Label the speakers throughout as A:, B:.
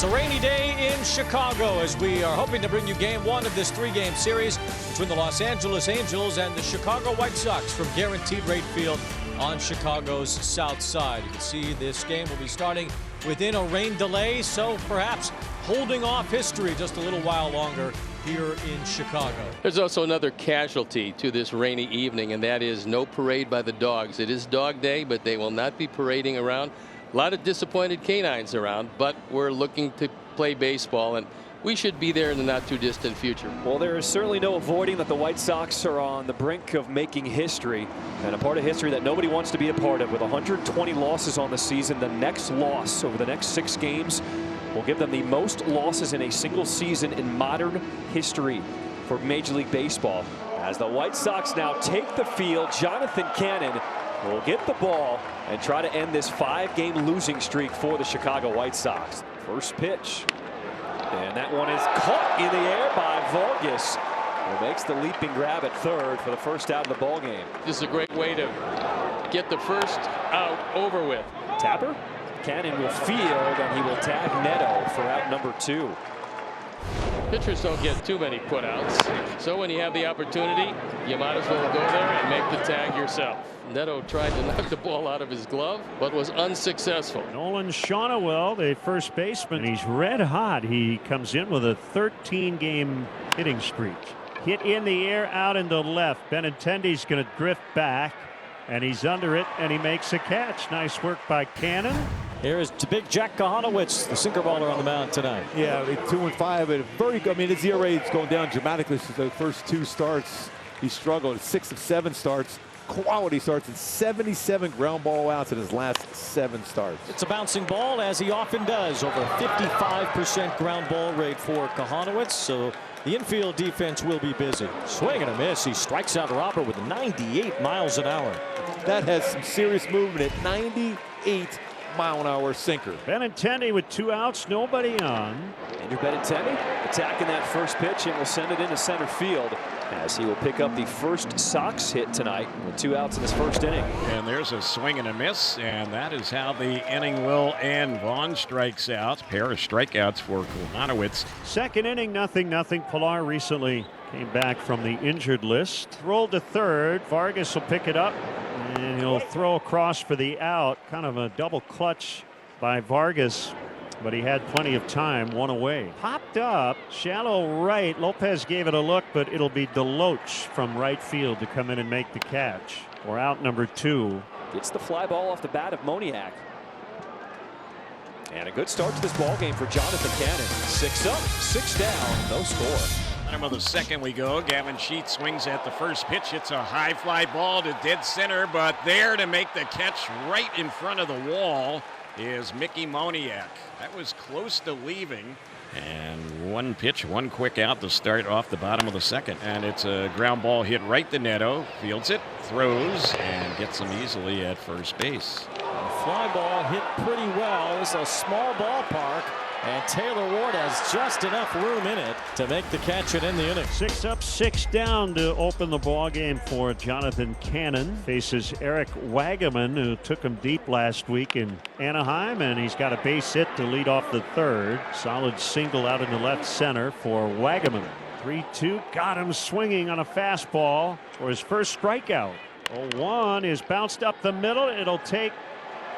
A: It's a rainy day in Chicago as we are hoping to bring you game one of this three-game series between the Los Angeles Angels and the Chicago White Sox from Guaranteed Rate Field on Chicago's south side. You can see this game will be starting within a rain delay, so perhaps holding off history just a little while longer here in Chicago.
B: There's also another casualty to this rainy evening, and that is no parade by the dogs. It is dog day, but they will not be parading around. A lot of disappointed canines around, but we're looking to play baseball, and we should be there in the not too distant future.
C: Well, there is certainly no avoiding that the White Sox are on the brink of making history, and a part of history that nobody wants to be a part of. With 120 losses on the season, the next loss over the next 6 games will give them the most losses in a single season in modern history for Major League Baseball. As the White Sox now take the field, Jonathan Cannon will get the ball and try to end this 5-game losing streak for the Chicago White Sox. First pitch. And that one is caught in the air by Vargas, who makes the leaping grab at third for the first out of the ball game.
B: This is a great way to get the first out over with.
C: Tapper? Cannon will field, and he will tag Neto for out number 2.
B: Pitchers don't get too many putouts, so when you have the opportunity, you might as well go there and make the tag yourself. Neto tried to knock the ball out of his glove, but was unsuccessful.
D: Nolan Shaunawell, the first baseman, he's red hot. He comes in with a 13-game hitting streak. Hit in the air out into left. Benintendi's going to drift back, and he's under it, and he makes a catch. Nice work by Cannon.
A: Here is big Jack Kohanowitz, the sinker baller on the mound tonight.
E: Yeah, 2-5, and very good. I mean, his ERA is going down dramatically since the first 2 starts. He struggled. 6 of 7 starts, quality starts, and 77 ground ball outs in his last 7 starts.
A: It's a bouncing ball, as he often does. Over 55% ground ball rate for Kohanowitz, so the infield defense will be busy. Swing and a miss. He strikes out Robert with 98 miles an hour.
E: That has some serious movement at 98 mile-an-hour sinker.
D: Benintendi with 2 outs, nobody on.
C: Andrew Benintendi attacking that first pitch and will send it into center field, as he will pick up the first Sox hit tonight with 2 outs in his first inning.
F: And there's a swing and a miss, and that is how the inning will end. Vaughn strikes out. Pair of strikeouts for Kohanowitz.
D: Second inning, 0-0. Pilar recently came back from the injured list. Rolled to third. Vargas will pick it up, and he'll throw across for the out. Kind of a double clutch by Vargas, but he had plenty of time. 1 away. Popped up, shallow right. Lopez gave it a look, but it'll be Deloach from right field to come in and make the catch. Or out number 2.
C: Gets the fly ball off the bat of Moniak. And a good start to this ball game for Jonathan Cannon. 6 up, 6 down, no score.
F: Bottom of the second we go. Gavin Sheets swings at the first pitch. It's a high fly ball to dead center, but there to make the catch right in front of the wall is Mickey Moniak. That was close to leaving. And 1 pitch, 1 quick out to start off the bottom of the second. And it's a ground ball hit right to Neto. Fields it, throws, and gets him easily at first base.
A: The fly ball hit pretty well. It's a small ballpark, and Taylor Ward has just enough room in it to make the catch and end the inning.
D: 6 up, 6 down to open the ball game for Jonathan Cannon. Faces Eric Wagaman, who took him deep last week in Anaheim, and he's got a base hit to lead off the third. Solid single out into left center for Wagaman. 3-2, got him swinging on a fastball for his first strikeout. 0-1 is bounced up the middle. It'll take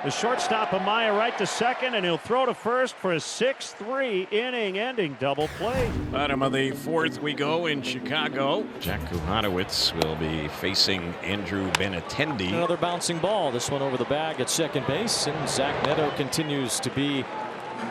D: the shortstop Amaya right to second, and he'll throw to first for a 6-3 inning-ending double play.
F: Bottom of the fourth we go in Chicago. Jack Kohanowitz will be facing Andrew Benintendi.
A: Another bouncing ball. This one over the bag at second base, and Zach Neto continues to be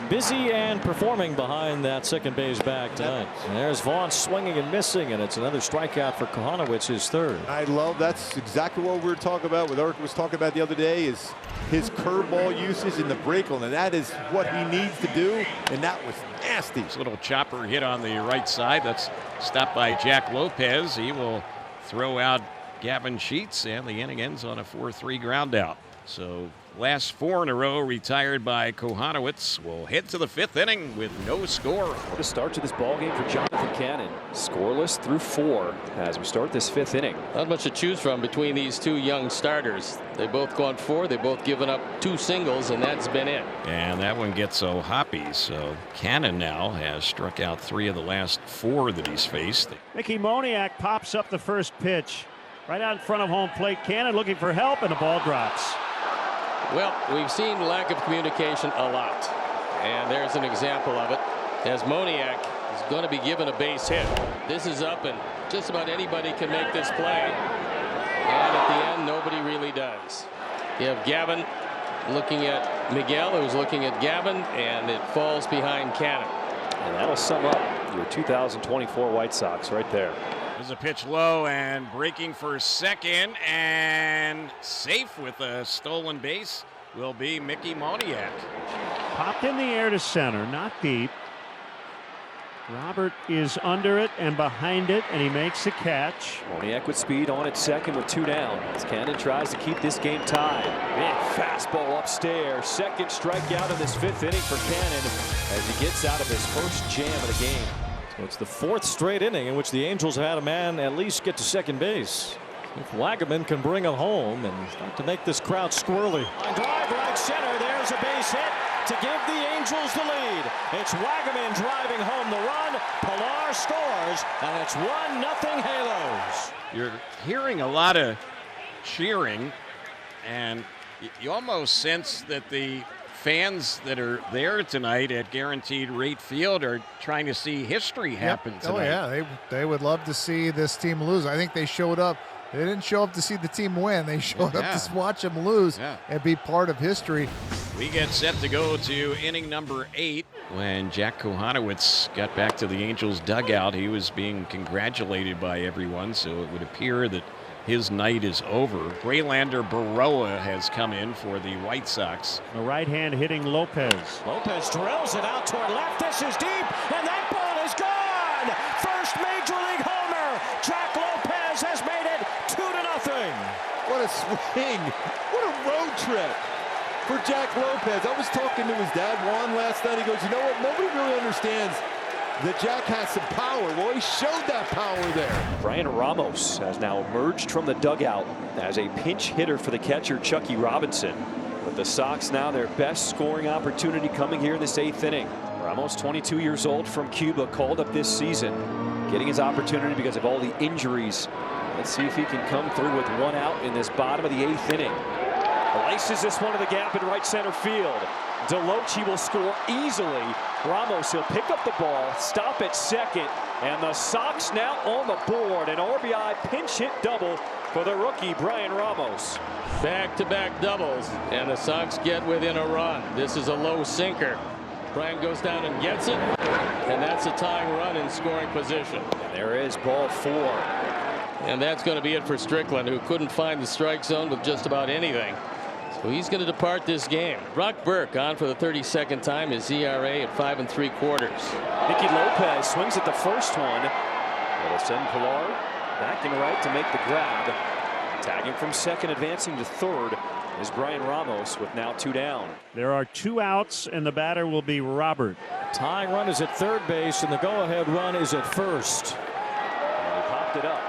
A: busy and performing behind that second base bag tonight. And there's Vaughn swinging and missing, and it's another strikeout for Kohanowitz, his third.
E: I love that's exactly what we were talking about, what Eric was talking about the other day, is his curveball usage in the break, and that is what he needs to do, and that was nasty.
F: This little chopper hit on the right side. That's stopped by Jack Lopez. He will throw out Gavin Sheets, and the inning ends on a 4-3 ground out. So last 4 in a row retired by Kohanowitz, will head to the 5th inning with no score.
C: What a start to this ball game for Jonathan Cannon. Scoreless through 4 as we start this 5th inning.
B: Not much to choose from between these two young starters. They both gone 4. They both given up 2 singles, and that's been it.
F: And that one gets so hoppy. So Cannon now has struck out 3 of the last 4 that he's faced.
D: Mickey Moniak pops up the first pitch right out in front of home plate. Cannon looking for help, and the ball drops.
B: Well, we've seen lack of communication a lot, and there's an example of it as Moniak is going to be given a base hit. This is up, and just about anybody can make this play, and at the end nobody really does. You have Gavin looking at Miguel, who's looking at Gavin, and it falls behind Cannon.
C: And that'll sum up your 2024 White Sox right there.
F: There's a pitch low and breaking for second, and safe with a stolen base will be Mickey Moniak.
D: Popped in the air to center, not deep. Robert is under it and behind it, and he makes the catch.
C: Moniak with speed on at second with 2 down as Cannon tries to keep this game tied. Man, fastball upstairs. Second strikeout in this 5th inning for Cannon as he gets out of his first jam of the game.
G: So it's the 4th straight inning in which the Angels had a man at least get to second base. If Wagaman can bring him home and start to make this crowd squirrely.
H: On drive right center, there's a base hit to give the Angels the lead. It's Wagaman driving home the run. Pilar scores, and it's 1-0 Halos.
F: You're hearing a lot of cheering, and you almost sense that the fans that are there tonight at Guaranteed Rate Field are trying to see history happen tonight.
I: Oh yeah, they would love to see this team lose. I think they showed up. They didn't show up to see the team win. They showed up to watch them lose and be part of history.
F: We get set to go to inning number 8 when Jack Kohanowitz got back to the Angels dugout. He was being congratulated by everyone, so it would appear that his night is over. Graylander Baroa has come in for the White Sox.
D: The right hand hitting Lopez.
H: Lopez drills it out toward left. This is deep, and that ball is gone. First Major League homer. Jack Lopez has made it 2-0.
E: What a swing. What a road trip for Jack Lopez. I was talking to his dad, Juan, last night. He goes, you know what? Nobody really understands that Jack has some power. Well, he showed that power there.
C: Bryan Ramos has now emerged from the dugout as a pinch hitter for the catcher Chucky Robinson. But the Sox now their best scoring opportunity coming here in this 8th inning. Ramos, 22 years old from Cuba, called up this season, getting his opportunity because of all the injuries. Let's see if he can come through with 1 out in this bottom of the 8th inning. Laces this one to the gap in right center field. Deloach, he will score easily. Ramos, he'll pick up the ball, stop at second, and the Sox now on the board. An RBI pinch hit double for the rookie Bryan Ramos.
B: Back-to-back doubles, and the Sox get within a run. This is a low sinker. Bryan goes down and gets it, and that's a tying run in scoring position.
C: And there is ball 4.
B: And that's going to be it for Strickland, who couldn't find the strike zone with just about anything. So he's going to depart this game. Brock Burke on for the 32nd time. His ERA at 5 3/4.
C: Nicky Lopez swings at the first one. It'll send Pilar back and right to make the grab. Tagging from second, advancing to third is Bryan Ramos with now 2 down.
D: There are 2 outs, and the batter will be Robert.
G: Tying run is at third base, and the go-ahead run is at first.
C: And he popped it up.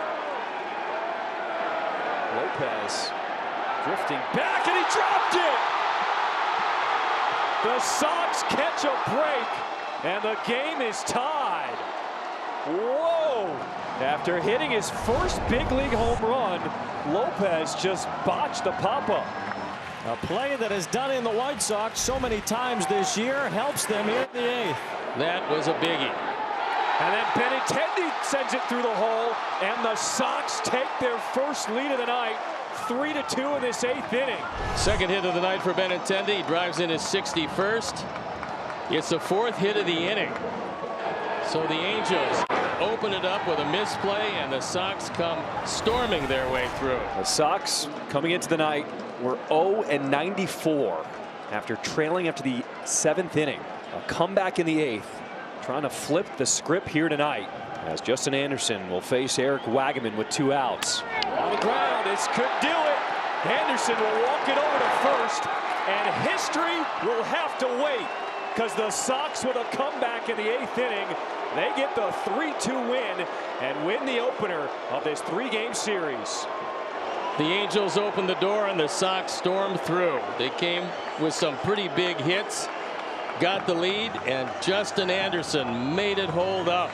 C: Lopez drifting back, and he dropped it. The Sox catch a break, and the game is tied. Whoa! After hitting his first big league home run, Lopez just botched the pop-up.
H: A play that has done in the White Sox so many times this year helps them here in the 8th.
B: That was a biggie.
C: And then Benintendi sends it through the hole, and the Sox take their first lead of the night, 3-2 in this 8th inning.
B: Second hit of the night for Benintendi. He drives in his 61st. It's the 4th hit of the inning. So the Angels open it up with a misplay, and the Sox come storming their way through.
C: The Sox coming into the night were 0-94 after trailing after the 7th inning. A comeback in the 8th, trying to flip the script here tonight as Justin Anderson will face Eric Wagaman with 2 outs. On the ground, this could do it. Anderson will walk it over to first. And history will have to wait, because the Sox, with a comeback in the 8th inning, they get the 3-2 win and win the opener of this 3-game series.
B: The Angels opened the door and the Sox stormed through. They came with some pretty big hits, got the lead, and Justin Anderson made it hold up.